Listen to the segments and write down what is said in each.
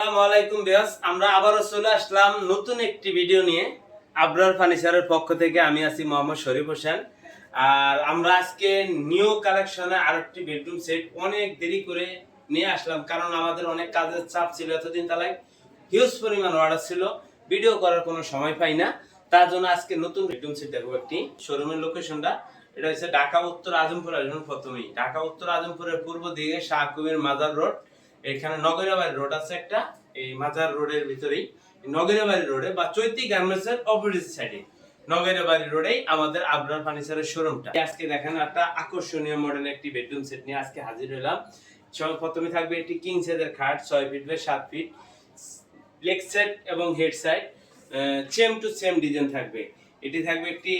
আসসালামু আলাইকুম ভিউয়ার্স, আমরা আবারো চলে আসলাম নতুন একটি ভিডিও নিয়ে। আবরার ফার্নিচারের পক্ষ থেকে আমি আছি মোহাম্মদ শরীফ হোসেন। আর আমরা আজকে নিউ কালেকশনে আরেকটি বেডরুম সেট অনেক দেরি করে নিয়ে আসলাম, কারণ আমাদের অনেক কাজের চাপ ছিল এতদিন, তাই হিউজ পরিমাণ অর্ডার ছিল, ভিডিও করার কোনো সময় পাই না। তার জন্য আজকে নতুন বেডরুম সেট দেখবো। একটি শোরুমের লোকেশনটা এটা হচ্ছে ঢাকা উত্তর আজমপুর। আসবেন প্রথমেই ঢাকা উত্তর আজমপুরের পূর্ব দিকে শাহ কবির মাজার রোড, এখানে নগরাবাড়ি রোড আছে একটা, এই মাজার রোডের ভিতরেই নগরাবাড়ি রোডে বা চৈতি গার্মেন্টসের অপোজিট সাইডে নগরাবাড়ি রোডেই আমাদের আবরার ফার্নিচারের শোরুমটা। আজকে দেখেন একটা আকর্ষণীয় মডেলের একটি বেডরুম সেট নিয়ে আজকে হাজির হলাম। প্রথমে থাকবে একটি কিং সাইজের খাট 6 feet by 7 feet, leg side এবং head side same to same design থাকবে। এটি থাকবে একটি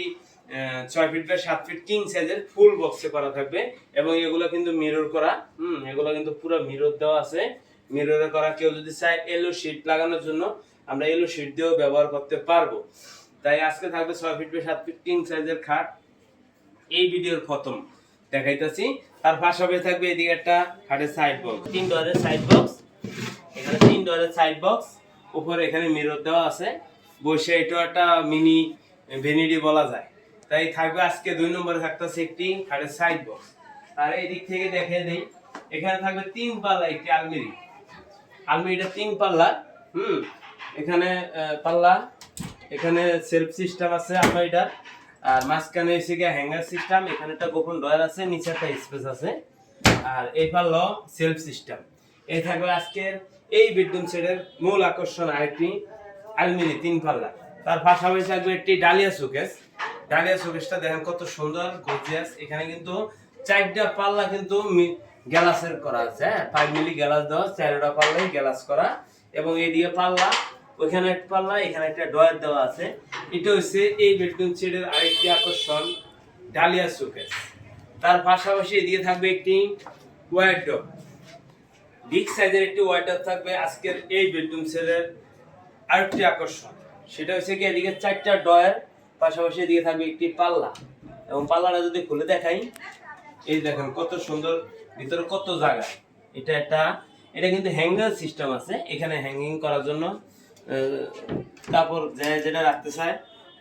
6 ফিট বাই 7 ফিট কিং সাইজের ফুল বক্সে করা থাকবে, এবং এগুলো কিন্তু মিরর করা। এগুলো কিন্তু পুরো মিরর দেওয়া আছে, মিররে করা। কেউ যদি চায় এলো শীট লাগানোর জন্য আমরা এলো শীট দিয়েও ব্যবহার করতে পারবো। তাই আজকে থাকবে 6 ফিট বাই 7 ফিট কিং সাইজের খাট, এই ভিডিওর প্রথম দেখাইতেছি। তার পাশাপাশি থাকবে এদিকে একটা খাটের সাইড বক্স, 3 ডোরের সাইড বক্স। এখানে 3 ডোরের সাইড বক্স, উপরে এখানে মিরর দেওয়া আছে, বসে এটা একটা মিনি ভ্যানিটি বলা যায়। তাই থাকবে আজকে 2 নম্বরে থাকতেছে একটি খাটের সাইড বক্স। আর এই দিক থেকে দেখিয়ে দেই, এখানে থাকবে 3 পাল্লা একটি আলমারি। আলমারিটা 3 পাল্লা। এখানে পাল্লা, এখানে সেলফ সিস্টেম আছে আলমারিটার। আর মাঝখানে এসে গিয়ে হ্যাঙ্গার সিস্টেম, এখানে একটা গোপন ড্রয়ার আছে, নিচে একটা স্পেস আছে। আর এই পাল্লা সেলফ সিস্টেম। এই থাকবে আজকের এই বেডরুম সেটের মূল আকর্ষণ, আরেকটি আলমারি 3 পাল্লা। তার পাশাপাশি থাকবে একটি ডালিয়া শোকেস। ডালিয়া শোকেসটা দেখেন কত সুন্দর গর্জিয়াস। এখানে কিন্তু 4টা পাল্লা কিন্তু গ্লাসের করা আছে, 5 মিলি গ্লাস দেওয়া, 4টা পাল্লাই গ্লাস করা। এবং এইদিকে পাল্লা, ওইখানে একটা পাল্লা, এখানে একটা ডয়ার দেওয়া আছে। এটা হচ্ছে এই বেডরুম সেটের আরেকটি আকর্ষণ, ডালিয়া শোকেস। তার পাশাপাশি এদিকে থাকবে একটি ওয়ার্ডরোব, বিগ সাইজের একটি ওয়ার্ডরোব থাকবে আজকের এই বেডরুম সেটের আরেকটি আকর্ষণ। সেটা হচ্ছে কি এদিকে 4টা ডয়ার, পাশাপাশি এদিকে থাকবে একটি পাল্লা। এবং পাল্লাটা যদি খুলে দেখাই, এই দেখেন কত সুন্দর, ভিতরে কত জায়গা। এটা কিন্তু হ্যাঙ্গার সিস্টেম আছে, এখানে হ্যাঙ্গিং করার জন্য কাপড় যেটা রাখতে চায়,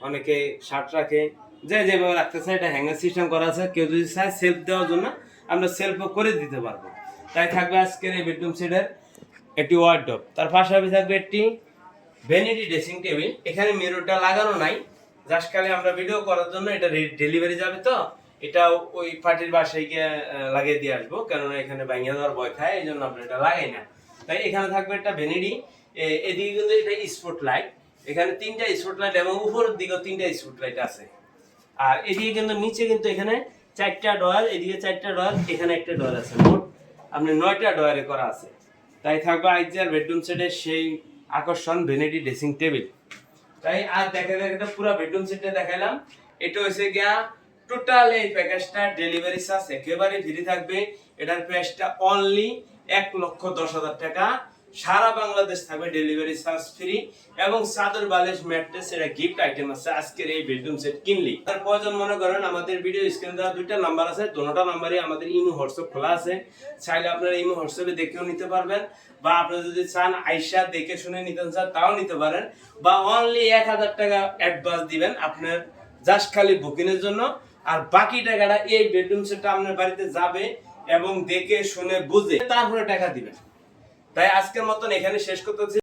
অনেকে শার্ট রাখে, যেভাবে রাখতে চায়, এটা হ্যাঙ্গার সিস্টেম করা আছে। কেউ যদি চায় সেলফ দেওয়ার জন্য আমরা সেলফও করে দিতে পারবো। তাই থাকবে আজকের এই বেডরুম সেটের একটি ওয়ার্ডরোব। তার পাশাপাশি থাকবে একটি ভ্যানিটি ড্রেসিং টেবিল। এখানে মিররটা লাগানো নাই, জাস্ট খালি আমরা ভিডিও করার জন্য এটা ডেলিভারি যাবে, তো এটা ওই পার্টির বাসায় গিয়ে লাগিয়ে দিয়ে আসবো, কেননা এখানে ভাঙিয়ে দেওয়ার ভয় খায়, এই জন্য আমরা এটা লাগাই না। তাই এখানে থাকবে একটা ভ্যানিটি। এদিকে কিন্তু এটা স্পট লাইট, এখানে 3টা স্পট লাইট এবং উপরের দিকেও 3টা স্পট লাইট আছে। আর এদিকে কিন্তু নিচে কিন্তু এখানে 4টা ডয়ার, এদিকে 4টা ডয়ার, এখানে একটা ডয়ার আছে, মোট আপনি 9টা ডয়ারে করা আছে। তাই থাকবে আইজার বেডরুম সেটের সেই আকর্ষণ, ভ্যানিটি ড্রেসিং টেবিল। তাই আর একটা পুরো বেডরুম সেটটা দেখাইলাম। এটা হচ্ছে গিয়া টোটাল এই প্যাকেজটা ডেলিভারি চার্জ একেবারে ফ্রি থাকবে। এটার প্রাইসটা অনলি 1,10,000 টাকা। সারা বাংলাদেশ থাকবে ডেলিভারি চার্জ ফ্রি, এবং চাদর বালিশ ম্যাট্রেস এটা গিফট আইটেম আছে আজকের এই বেডরুম সেট কিনলি। তার প্রয়োজন মনে করেন, আমাদের ভিডিও স্ক্রিনে দেওয়া 2টা নাম্বার আছে, দুটোটা নাম্বারে আমাদের ইমো হোয়াটসঅ্যাপ খোলা আছে। চাইলে আপনারা ইমো হোয়াটসঅ্যাপে দেখেও নিতে পারবেন, বা আপনারা যদি চান আইসা দেখে শুনে নিতে চান তাও নিতে পারেন, বা অনলি 1,000 টাকা অ্যাডভান্স দিবেন আপনার জাস্ট খালি বুকিং এর জন্য। আর বাকি টাকাটা এই বেডরুম সেটটা আপনার বাড়িতে যাবে এবং দেখে শুনে বুঝে তারপরে টাকা দিবেন। তাই আজকের মতন এখানে শেষ করতেছি।